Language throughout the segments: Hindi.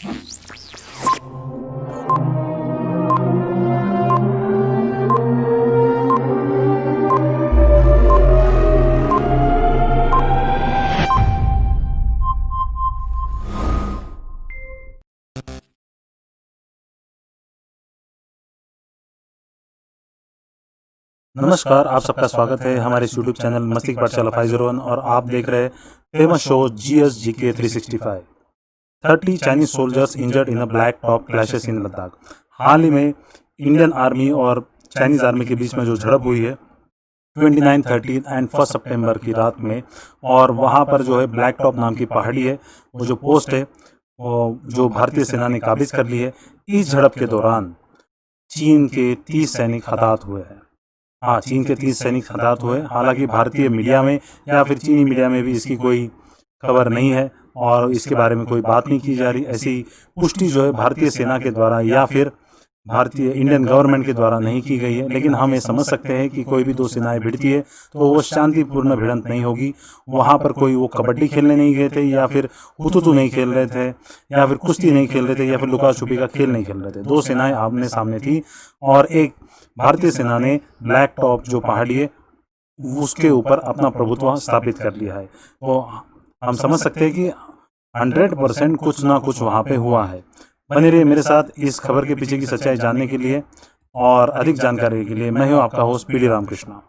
नमस्कार, आप सबका स्वागत है हमारे यूट्यूब चैनल मस्ती की पाठशाला 501 और आप देख रहे हैं famous show GSGK 365। 30 Chinese soldiers injured in a black top clashes in Ladakh. हाल ही में इंडियन आर्मी और चाइनीज आर्मी के बीच में जो झड़प हुई है 29, 30 एंड 1 सितंबर की रात में, और वहाँ पर जो है ब्लैक टॉप नाम की पहाड़ी है, वो जो पोस्ट है वो जो भारतीय सेना ने काबिज कर ली है। इस झड़प के दौरान चीन के 30 सैनिक हताहत हुए हैं। हाँ, चीन के 30 सैनिक हताहत हुए। हालांकि भारतीय मीडिया में या फिर चीनी मीडिया में भी इसकी कोई खबर नहीं है और इसके बारे में कोई बात नहीं की जा रही। ऐसी पुष्टि जो है भारतीय सेना के द्वारा या फिर भारतीय इंडियन गवर्नमेंट के द्वारा नहीं की गई है। लेकिन हम ये समझ सकते हैं कि कोई भी दो सेनाएं भिड़ती है तो वो शांतिपूर्ण भिड़ंत नहीं होगी। वहाँ पर कोई वो कबड्डी खेलने नहीं गए थे या फिर हुतुतु नहीं खेल रहे थे या फिर कुश्ती नहीं खेल रहे थे या फिर लुका छुपी का खेल नहीं खेल रहे थे। दो सेनाएं आमने सामने थी और एक भारतीय सेना ने ब्लैक टॉप जो पहाड़ी है उसके ऊपर अपना प्रभुत्व स्थापित कर लिया है। वो हम समझ सकते हैं कि 100% कुछ ना कुछ वहाँ पे हुआ है। बने रहिए मेरे साथ इस खबर के पीछे की सच्चाई जानने के लिए और अधिक जानकारी के लिए। मैं हूँ आपका होस्ट PD रामकृष्णा।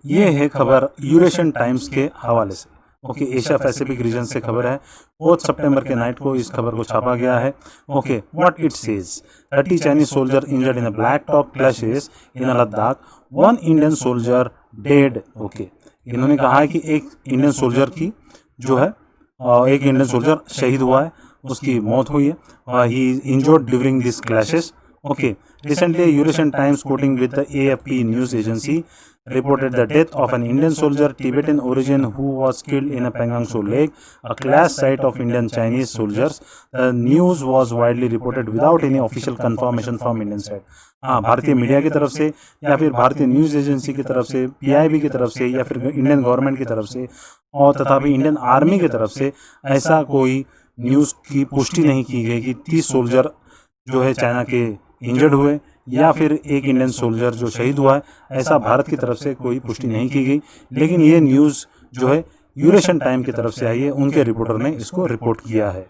ये है खबर यूरेशियन टाइम्स के हवाले से। ओके, एशिया पैसिफिक रीजन से खबर है। 4 सितंबर के नाइट को इस खबर को छापा गया है। Okay, what it says, 30 Chinese soldier injured in a black top clashes in Ladakh, 1 Indian soldier dead. Okay, इन्होंने कहा है कि एक इंडियन सोल्जर की जो है एक इंडियन सोल्जर शहीद हुआ है, उसकी मौत हुई है। He injured during this clashes. Okay, recently Eurasian Times quoting with the AFP news agency reported the death of an Indian soldier Tibetan origin who was killed in a Pangangshu Lake, a clash site of Indian Chinese soldiers. The news was widely reported without any official confirmation from Indian side. हाँ, भारतीय मीडिया की तरफ से या फिर भारतीय न्यूज़ एजेंसी की तरफ से, PIB की तरफ से या फिर इंडियन गवर्नमेंट की तरफ से और तथापि इंडियन आर्मी की तरफ से ऐसा कोई न्यूज़ की पुष्टि नहीं की गई कि 30 सोल्जर जो है चाइना के इंजर्ड हुए या फिर एक इंडियन सोल्जर जो शहीद हुआ है। ऐसा भारत की तरफ से कोई पुष्टि नहीं की गई। लेकिन ये न्यूज़ जो है यूरेशियन टाइम की तरफ से आई है, उनके रिपोर्टर ने इसको रिपोर्ट किया है।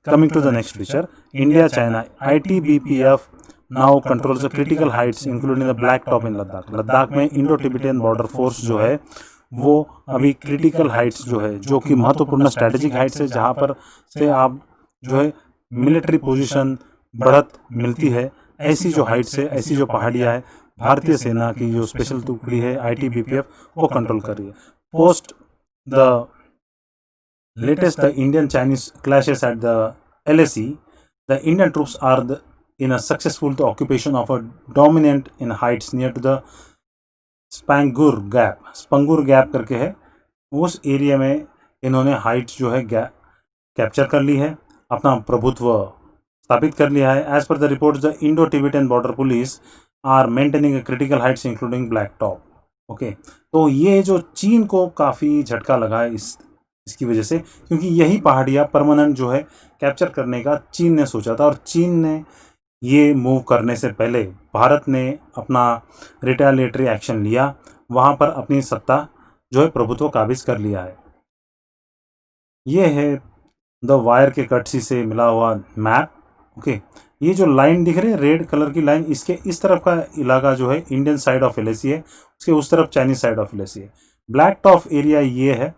Coming to the next feature, India China ITBPF now controls the critical heights including the black top in Ladakh. Ladakh में इंडो टिबेटियन बॉर्डर फोर्स जो है वो अभी क्रिटिकल हाइट्स जो है, जो कि महत्वपूर्ण स्ट्रैटेजिक हाइट्स है, जहाँ पर से आप जो है मिलिट्री पोजीशन बढ़त मिलती है, ऐसी जो हाइट्स है, ऐसी जो पहाड़ियाँ है, भारतीय सेना की जो स्पेशल टुकड़ी है ITBPF वो कंट्रोल कर रही है। Post the latest the Indian Chinese clashes at the LAC, the Indian troops are in a successful the occupation of a dominant in heights near to the Spanggur gap. Spanggur gap करके है, उस एरिया में इन्होंने हाइट्स जो है कैप्चर कर ली है, अपना प्रभुत्व स्थापित कर लिया है। As per the report the Indo Tibetan Border Police are maintaining critical heights including Black Top. Okay, तो ये जो चीन को काफ़ी झटका लगा है इसकी वजह से, क्योंकि यही पहाड़ियाँ परमानेंट जो है कैप्चर करने का चीन ने सोचा था और चीन ने ये मूव करने से पहले भारत ने अपना रिटेलिएटरी एक्शन लिया, वहाँ पर अपनी सत्ता जो है प्रभुत्व काबिज कर लिया है। ये है द वायर के कटसी से मिला हुआ मैप। ओके, ये जो लाइन दिख रही है रेड कलर की लाइन, इसके इस तरफ का इलाका जो है इंडियन साइड ऑफ LAC है, उसके उस तरफ चाइनीज साइड ऑफ LAC है। ब्लैक टॉप एरिया ये है,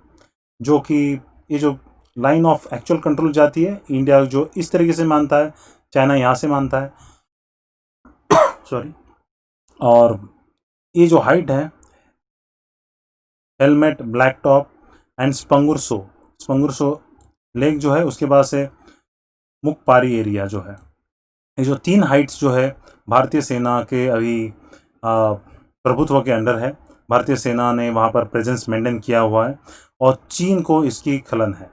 जो कि ये जो लाइन ऑफ एक्चुअल कंट्रोल जाती है, इंडिया जो इस तरीके से मानता है, चाइना यहाँ से मानता है सॉरी। और ये जो हाइट है हेलमेट, ब्लैक टॉप एंड स्पंगुरसो लेक जो है, उसके बाद से मुकपारी एरिया जो है, ये जो 3 हाइट्स जो है भारतीय सेना के अभी प्रभुत्व के अंडर है। भारतीय सेना ने वहाँ पर प्रेजेंस मेंटेन किया हुआ है और चीन को इसकी खलन है।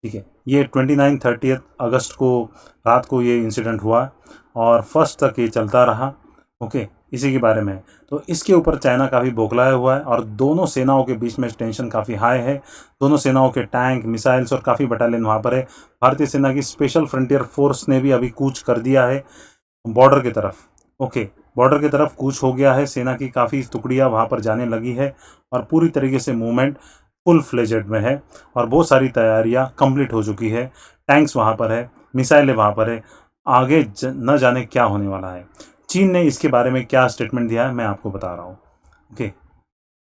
ठीक है, ये 29-30 अगस्त को रात को ये इंसिडेंट हुआ और 1 तक ये चलता रहा। ओके, इसी के बारे में। तो इसके ऊपर चाइना काफ़ी बौखलाया हुआ है और दोनों सेनाओं के बीच में टेंशन काफ़ी हाई है। दोनों सेनाओं के टैंक, मिसाइल्स और काफ़ी बटालियन वहाँ पर है। भारतीय सेना की स्पेशल फ्रंटियर फोर्स ने भी अभी कूच कर दिया है बॉर्डर की तरफ। ओके, बॉर्डर की तरफ कूच हो गया है, सेना की काफ़ी टुकड़ियाँ वहाँ पर जाने लगी है और पूरी तरीके से मूवमेंट फुल फ्लेजेड में है और बहुत सारी तैयारियाँ कंप्लीट हो चुकी है। टैंक्स वहाँ पर है, मिसाइलें वहाँ पर है। आगे न जाने क्या होने वाला है। चीन ने इसके बारे में क्या स्टेटमेंट दिया है मैं आपको बता रहा हूँ। Okay,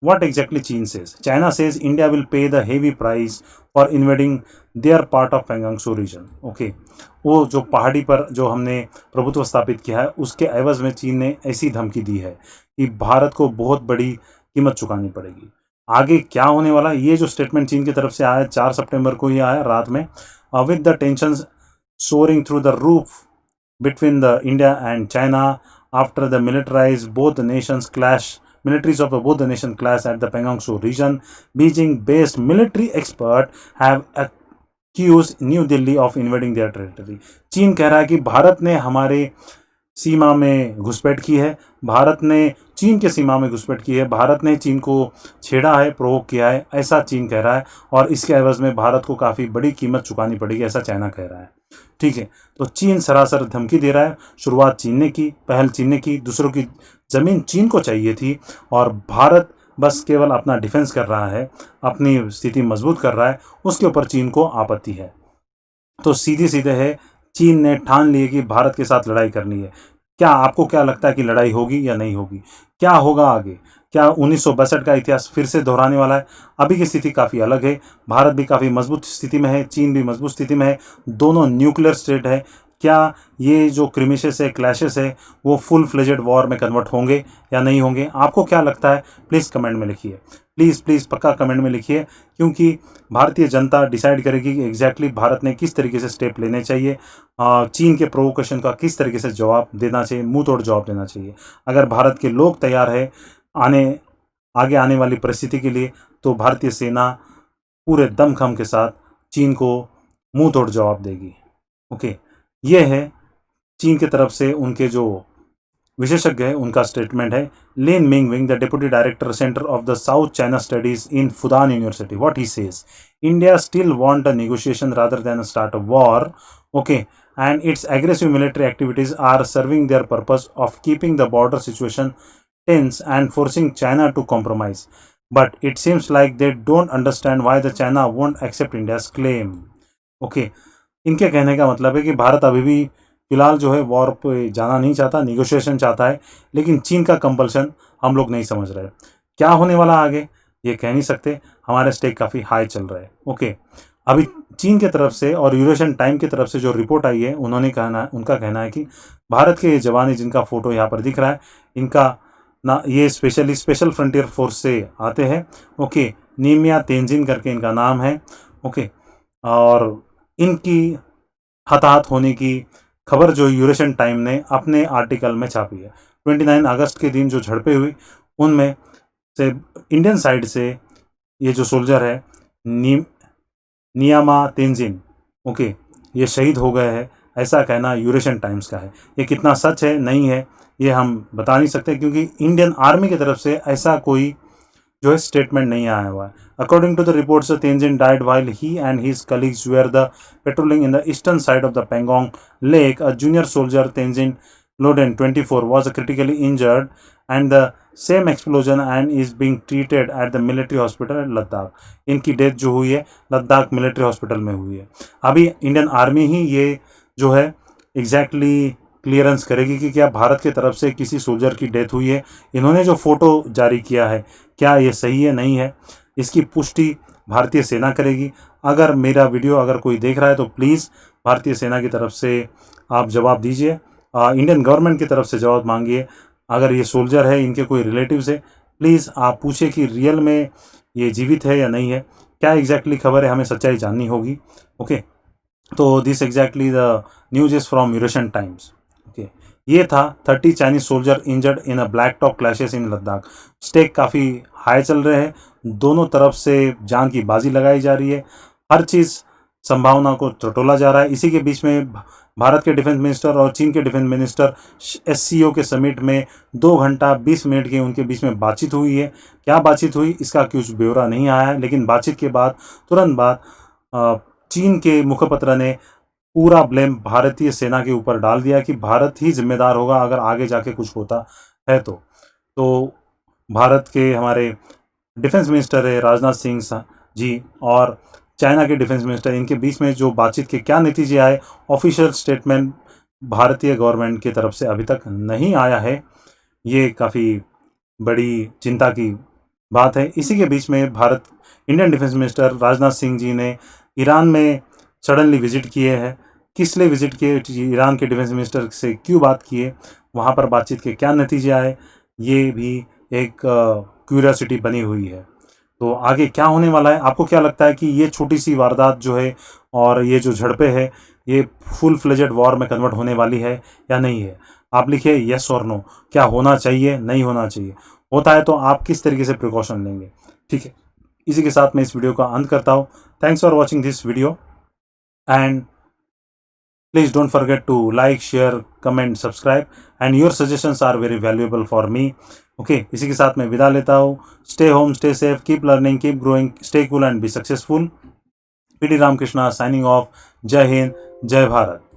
what exactly China says? China says India will pay the heavy price for invading their part of Pangangsu region. Okay, वो जो पहाड़ी पर जो हमने प्रभुत्व स्थापित किया है उसके एवज में चीन ने ऐसी धमकी दी है कि भारत को बहुत बड़ी कीमत चुकानी पड़ेगी। आगे क्या होने वाला है, ये जो स्टेटमेंट चीन की तरफ से आया 4 सितंबर को ही आया रात में, with the tensions soaring through the roof between the India and China after the militaries both the nations clash. Militaries of both the nations clash at the Pangangsu region. Beijing-based military experts have accused New Delhi of invading their territory. चीन कह रहा है कि भारत ने हमारे सीमा में घुसपैठ की है, भारत ने चीन के सीमा में घुसपैठ की है, भारत ने चीन को छेड़ा है, प्रोवोक किया है, ऐसा चीन कह रहा है और इसके एवज में भारत को काफ़ी बड़ी कीमत चुकानी पड़ेगी, ऐसा चाइना कह रहा है। ठीक है, तो चीन सरासर धमकी दे रहा है। शुरुआत चीन ने की, पहल चीन ने की, दूसरों की ज़मीन चीन को चाहिए थी और भारत बस केवल अपना डिफेंस कर रहा है, अपनी स्थिति मजबूत कर रहा है, उसके ऊपर चीन को आपत्ति है। तो सीधे सीधे है, चीन ने ठान लिए कि भारत के साथ लड़ाई करनी है। क्या आपको क्या लगता है कि लड़ाई होगी या नहीं होगी? क्या होगा आगे? क्या 1962 का इतिहास फिर से दोहराने वाला है? अभी की स्थिति काफ़ी अलग है, भारत भी काफ़ी मजबूत स्थिति में है, चीन भी मजबूत स्थिति में है, दोनों न्यूक्लियर स्टेट है। क्या ये जो क्रिमिशेस है, क्लैशेस है, वो फुल फ्लेजेड वॉर में कन्वर्ट होंगे या नहीं होंगे? आपको क्या लगता है? प्लीज़ कमेंट में लिखिए, प्लीज़ पक्का कमेंट में लिखिए, क्योंकि भारतीय जनता डिसाइड करेगी कि एग्जैक्टली भारत ने किस तरीके से स्टेप लेने चाहिए, चीन के प्रोवोकेशन का किस तरीके से जवाब देना चाहिए, मुंह तोड़ जवाब देना चाहिए। अगर भारत के लोग तैयार है आगे आने वाली परिस्थिति के लिए, तो भारतीय सेना पूरे दमखम के साथ चीन को मुंह तोड़ जवाब देगी। ओके, ये है चीन की तरफ से उनके जो विशेषज्ञ है उनका स्टेटमेंट है। Lin Minwang, the deputy director centre of the South China studies in Fudan University, what he says, India still want a negotiation rather than start a war, okay, and its aggressive military activities are serving their purpose of keeping the border situation tense and forcing China to compromise. But it seems like they don't understand why the China won't accept India's claim. Okay, इनके कहने का मतलब है कि भारत अभी भी फिलहाल जो है वॉर पे जाना नहीं चाहता, निगोशिएशन चाहता है, लेकिन चीन का कंपल्शन हम लोग नहीं समझ रहे। क्या होने वाला आगे ये कह नहीं सकते, हमारे स्टेक काफ़ी हाई चल रहा है। ओके, अभी चीन की तरफ से और यूरेशियन टाइम की तरफ से जो रिपोर्ट आई है, उनका कहना है कि भारत के जवान जिनका फोटो यहाँ पर दिख रहा है, इनका ना ये स्पेशल फ्रंटियर फोर्स से आते हैं। ओके, नीमिया तेंजिन करके इनका नाम है। ओके, और इनकी हताहत होने की खबर जो यूरेशियन टाइम ने अपने आर्टिकल में छापी है। 29 अगस्त के दिन जो झड़पें हुई उनमें से इंडियन साइड से ये जो सोल्जर है नियामा तेंजिन, ओके, ये शहीद हो गए हैं, ऐसा कहना यूरेशियन टाइम्स का है। ये कितना सच है नहीं है ये हम बता नहीं सकते, क्योंकि इंडियन आर्मी की तरफ से ऐसा कोई जो है स्टेटमेंट नहीं आया हुआ है। According to the reports, Tenzin died while he and his colleagues were patrolling in the eastern side of the Pangong Lake. A junior soldier, Tenzin Loden, 24, was critically injured and the same explosion and is being treated at the military hospital at Ladakh. इनकी डेथ जो हुई है लद्दाख मिलिट्री हॉस्पिटल में हुई है। अभी इंडियन आर्मी ही ये जो है एग्जैक्टली क्लियरेंस करेगी कि क्या भारत की तरफ से किसी सोल्जर की डेथ हुई है। इन्होंने जो फोटो जारी किया है क्या ये सही है नहीं है, इसकी पुष्टि भारतीय सेना करेगी। अगर मेरा वीडियो अगर कोई देख रहा है तो प्लीज़ भारतीय सेना की तरफ से आप जवाब दीजिए, इंडियन गवर्नमेंट की तरफ से जवाब मांगिए। अगर ये सोल्जर है, इनके कोई रिलेटिव्स है, प्लीज़ आप पूछिए कि रियल में ये जीवित है या नहीं है, क्या एग्जैक्टली खबर है, हमें सच्चाई जाननी होगी। ओके, तो this exactly the news is from Eurasian Times. Okay, ये था 30 Chinese soldier injured in a black top clashes in Ladakh. Stake काफ़ी हाई चल रहे हैं, दोनों तरफ से जान की बाजी लगाई जा रही है, हर चीज़ संभावना को टटोला जा रहा है। इसी के बीच में भारत के डिफेंस मिनिस्टर और चीन के डिफेंस मिनिस्टर SCO के समिट में 2 घंटा 20 मिनट की उनके बीच में बातचीत हुई है। क्या बातचीत हुई इसका कुछ ब्यौरा नहीं आया है, लेकिन बातचीत के बाद तुरंत बाद चीन के मुखपत्र ने पूरा ब्लेम भारतीय सेना के ऊपर डाल दिया कि भारत ही जिम्मेदार होगा अगर आगे जाके कुछ होता है तो भारत के हमारे डिफेंस मिनिस्टर है राजनाथ सिंह जी और चाइना के डिफेंस मिनिस्टर, इनके बीच में जो बातचीत के क्या नतीजे आए, ऑफिशियल स्टेटमेंट भारतीय गवर्नमेंट की तरफ से अभी तक नहीं आया है। ये काफ़ी बड़ी चिंता की बात है। इसी के बीच में Indian defence minister Rajnath Singh ji ने ईरान में सडनली विजिट किए हैं। किस लिए विजिट किए, ईरान के डिफेंस मिनिस्टर से क्यों बात किए, वहाँ पर बातचीत के क्या नतीजे आए, ये भी एक क्यूरियोसिटी बनी हुई है। तो आगे क्या होने वाला है, आपको क्या लगता है कि ये छोटी सी वारदात जो है और ये जो झड़पें है ये फुल फ्लेजेड वॉर में कन्वर्ट होने वाली है या नहीं है? आप लिखिए येस और नो, क्या होना चाहिए, नहीं होना चाहिए, होता है तो आप किस तरीके से प्रिकॉशन लेंगे। ठीक है, इसी के साथ मैं इस वीडियो का अंत करता हूँ। Thanks for watching this video and please don't forget to like, share, comment, subscribe and your suggestions are very valuable for me. Okay, इसी के साथ मैं विदा लेता हूँ। Stay home, stay safe, keep learning, keep growing, stay cool and be successful. PD Ramakrishna signing off. जय हिंद, जय भारत।